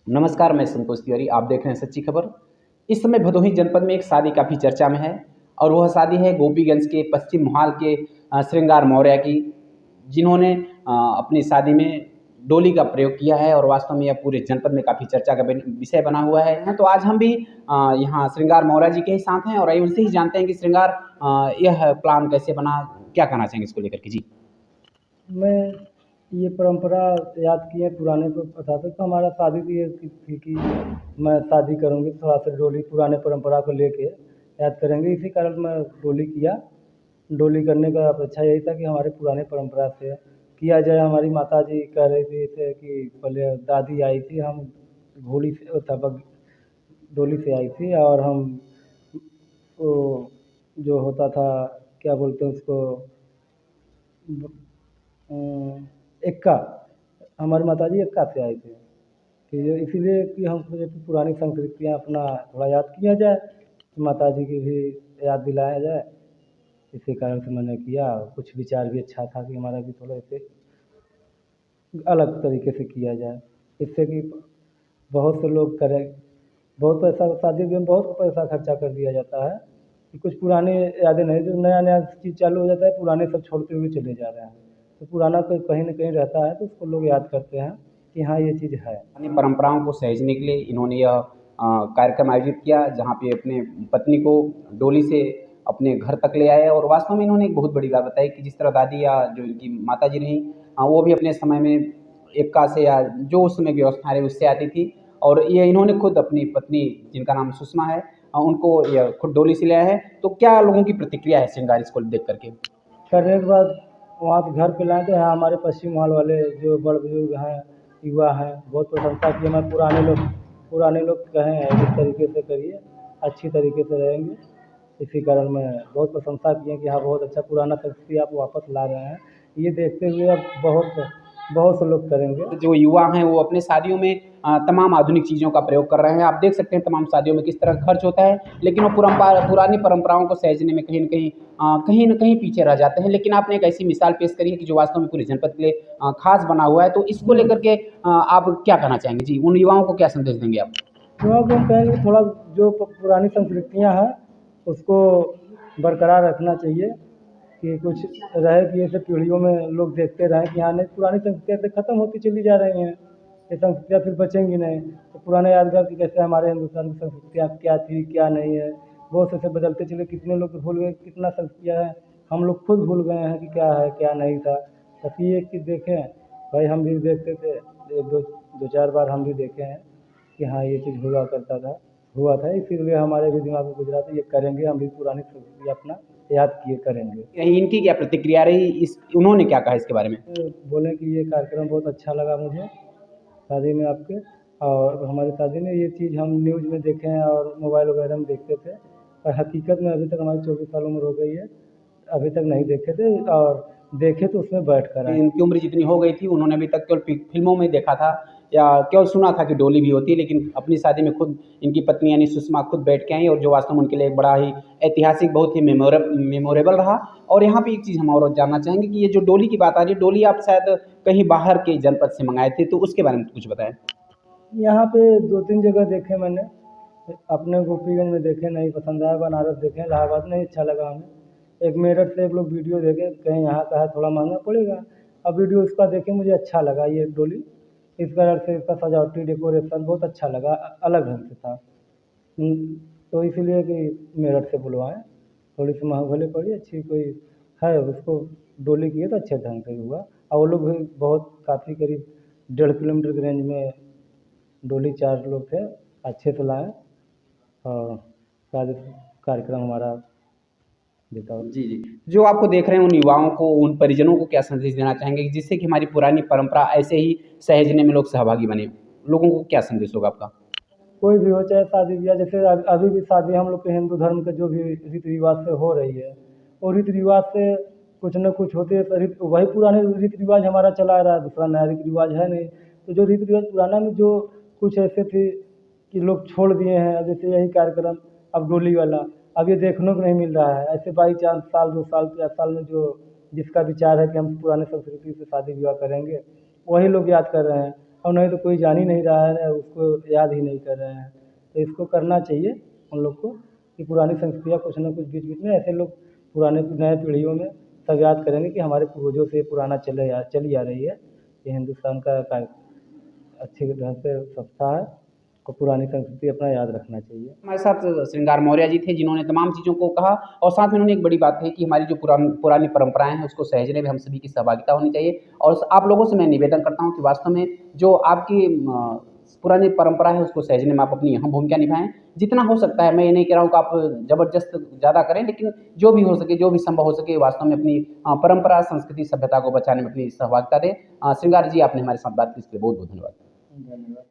नमस्कार, मैं संतोष तिवारी। आप देख रहे हैं सच्ची खबर। इस समय भदोही जनपद में एक शादी काफ़ी चर्चा में है और वह शादी है गोपीगंज के पश्चिम मोहाल के श्रृंगार मौर्य की, जिन्होंने अपनी शादी में डोली का प्रयोग किया है और वास्तव में यह पूरे जनपद में काफ़ी चर्चा का विषय बना हुआ है। तो आज हम भी यहाँ श्रृंगार मौर्य जी के ही साथ हैं और आइए उनसे ही जानते हैं कि श्रृंगार यह प्लान कैसे बना, क्या कहना चाहेंगे इसको लेकर के? जी। मैं ये परंपरा याद किए पुराने को बताते तो हमारा शादी भी ये थी कि मैं शादी करूँगी, थोड़ा सा डोली पुराने परंपरा को लेके याद करेंगे, इसी कारण मैं डोली किया। डोली करने का अपेक्षा यही था कि हमारे पुराने परंपरा से किया जाए। हमारी माता जी कह रही थी ऐसे कि पहले दादी आई थी, हम घोड़ी से तब डोली से आई थी और हम वो जो होता था, क्या बोलते हैं उसको, एक्का, हमारी माताजी एक्का से आई थी कि जो इसीलिए कि हम सोचे कि पुरानी संस्कृतियाँ अपना थोड़ा याद किया जाए, माताजी की भी याद दिलाया जाए। इसी कारण से मैंने किया। कुछ विचार भी अच्छा था कि हमारा भी थोड़ा ऐसे अलग तरीके से किया जाए, इससे कि बहुत से लोग करें। बहुत पैसा शादी में बहुत पैसा खर्चा कर दिया जाता है कि कुछ पुरानी यादें नहीं, जो नया नया चीज़ चालू हो जाता है पुराने सब छोड़ते हुए चले जा रहे हैं। तो पुराना कोई कहीं न कहीं रहता है तो उसको लोग याद करते हैं कि हाँ ये चीज़ है। अपनी परंपराओं को सहेजने के लिए इन्होंने यह कार्यक्रम आयोजित किया, जहाँ पे अपने पत्नी को डोली से अपने घर तक ले आए और वास्तव में इन्होंने एक बहुत बड़ी बात बताई कि जिस तरह दादी या जो इनकी माताजी रहीं, वो भी अपने समय में एक्का से या जो उस समय व्यवस्था रही उससे आती थी और ये इन्होंने खुद अपनी पत्नी, जिनका नाम सुषमा है, उनको यह खुद डोली से ले आया है। तो क्या लोगों की प्रतिक्रिया है श्रृंगार इसको देख करके? करने के बाद वहाँ से घर पे लाए तो यहाँ हमारे पश्चिम बंगाल वाले जो बड़े बुजुर्ग हैं, युवा हैं, बहुत प्रशंसा की। हमारे पुराने लोग कहे हैं इस तरीके से करिए, अच्छी तरीके से रहेंगे। इसी कारण मैं बहुत प्रशंसा किए कि हाँ बहुत अच्छा पुराना संस्कृति आप वापस ला रहे हैं। ये देखते हुए अब बहुत बहुत से लोग करेंगे। जो युवा हैं वो अपने शादियों में तमाम आधुनिक चीज़ों का प्रयोग कर रहे हैं। आप देख सकते हैं तमाम शादियों में किस तरह खर्च होता है, लेकिन वो पुरानी परंपराओं को सहेजने में कहीं न कहीं पीछे रह जाते हैं। लेकिन आपने एक ऐसी मिसाल पेश करी है कि जो वास्तव में पूरे जनपद के लिए ख़ास बना हुआ है। तो इसको लेकर के आप क्या कहना चाहेंगे? जी, उन युवाओं को क्या संदेश देंगे आप? युवाओं को हम कहेंगे थोड़ा जो पुरानी संस्कृतियाँ हैं उसको बरकरार रखना चाहिए, कि कुछ रहे कि ऐसे पीढ़ियों में लोग देखते रहें कि हाँ नहीं पुरानी संस्कृतियाँ तो खत्म होती चली जा रही हैं, ये संस्कृतियाँ फिर बचेंगी नहीं। तो पुराने यादगार कि कैसे हमारे हिंदुस्तान की संस्कृतियाँ क्या थी क्या नहीं है, बहुत से बदलते चले, कितने लोग भूल गए, कितना संस्कृतियाँ हैं हम लोग खुद भूल गए हैं कि क्या है क्या नहीं था। बस ये कि देखें, भाई हम भी देखते थे, एक दो चार बार हम भी देखे हैं कि हाँ ये चीज़ हुआ था, इसीलिए हमारे भी दिमाग में गुजरा था ये करेंगे, हम भी पुरानी संस्कृति अपना याद किए करेंगे। इनकी क्या प्रतिक्रिया रही, उन्होंने क्या कहा इसके बारे में? बोले कि ये कार्यक्रम बहुत अच्छा लगा मुझे शादी में आपके, और हमारी शादी में ये चीज़ हम न्यूज़ में देखे हैं और मोबाइल वगैरह में देखते थे, पर हकीकत में अभी तक हमारी 24 साल उम्र हो गई है, अभी तक नहीं देखे थे, और देखे तो उसमें बैठ कर आए। इनकी उम्र जितनी हो गई थी, उन्होंने अभी तक केवल फिल्मों में देखा था या केवल सुना था कि डोली भी होती है, लेकिन अपनी शादी में खुद इनकी पत्नी यानी सुषमा खुद बैठ के आई और जो वास्तव में उनके लिए एक बड़ा ही ऐतिहासिक, बहुत ही मेमोरेबल रहा। और यहाँ पे एक चीज़ हम और जानना चाहेंगे कि ये जो डोली की बात आ रही है, डोली आप शायद कहीं बाहर के जनपद से मंगाए थे, तो उसके बारे में कुछ बताएं। यहाँ पे 2-3 जगह देखे मैंने, अपने गोपीगंज में देखे, नहीं पसंद आया, बनारस देखे, इलाहाबाद नहीं अच्छा लगा हमें। एक मेरठ से एक लोग वीडियो देखे, कहीं यहाँ का है थोड़ा महंगा पड़ेगा, अब वीडियो उसका देखे मुझे अच्छा लगा ये डोली, इस कलर से इसका सजावटी डेकोरेशन बहुत अच्छा लगा, अलग ढंग से था। तो इसलिए कि मेरठ से बुलवाएँ, थोड़ी सी महंग भले पड़ी, अच्छी कोई है उसको डोली किए तो अच्छे ढंग से हुआ, और वो लोग भी बहुत काफ़ी करीब 1.5 किलोमीटर की रेंज में डोली 4 लोग थे, अच्छे से लाए और शादी कार्यक्रम हमारा बीता। जी, जी। जो आपको देख रहे हैं उन युवाओं को, उन परिजनों को क्या संदेश देना चाहेंगे कि जिससे कि हमारी पुरानी परंपरा ऐसे ही सहेजने में लोग सहभागी बने? लोगों को क्या संदेश होगा आपका? कोई भी हो चाहे शादी ब्याह, जैसे अभी भी शादी हम लोग के हिंदू धर्म के जो भी रीति रिवाज से हो रही है, वो रीति रिवाज से कुछ न कुछ होते है, वही पुराने रीति रिवाज हमारा चला आ रहा है, दूसरा नया रीति रिवाज है नहीं। तो जो रीति रिवाज पुराना में जो कुछ ऐसे थे कि लोग छोड़ दिए हैं, अब जैसे यही कार्यक्रम अब डोली वाला अब ये देखने को नहीं मिल रहा है। ऐसे बाई चांस साल 2 साल 4 साल में जो जिसका विचार है कि हम पुराने संस्कृति से शादी विवाह करेंगे, वही लोग याद कर रहे हैं। और नहीं तो कोई जान ही नहीं रहा है, उसको याद ही नहीं कर रहे हैं। तो इसको करना चाहिए उन लोग को कि पुरानी संस्कृतियाँ कुछ ना कुछ बीच बीच में ऐसे लोग पुराने नए पीढ़ियों में सब याद करेंगे कि हमारे पूर्वजों से पुराना चली आ रही है। ये हिंदुस्तान का अच्छे ढंग से संस्था है, को पुरानी संस्कृति अपना याद रखना चाहिए। हमारे साथ श्रृंगार मौर्य जी थे, जिन्होंने तमाम चीज़ों को कहा और साथ में उन्होंने एक बड़ी बात कही कि हमारी जो पुरानी परंपराएं हैं उसको सहेजने में हम सभी की सहभागिता होनी चाहिए। और आप लोगों से मैं निवेदन करता हूं कि वास्तव में जो आपकी पुरानी परंपरा है उसको सहेजने में आप अपनी अहम भूमिका निभाएं। जितना हो सकता है, मैं ये नहीं कह रहा हूँ कि आप ज़बरदस्त ज़्यादा करें, लेकिन जो भी हो सके, जो भी संभव हो सके, वास्तव में अपनी परंपरा, संस्कृति, सभ्यता को बचाने में अपनी सहभागिता दें। श्रृंगार जी, आपने हमारे साथ बात की, इसके लिए बहुत बहुत धन्यवाद। धन्यवाद।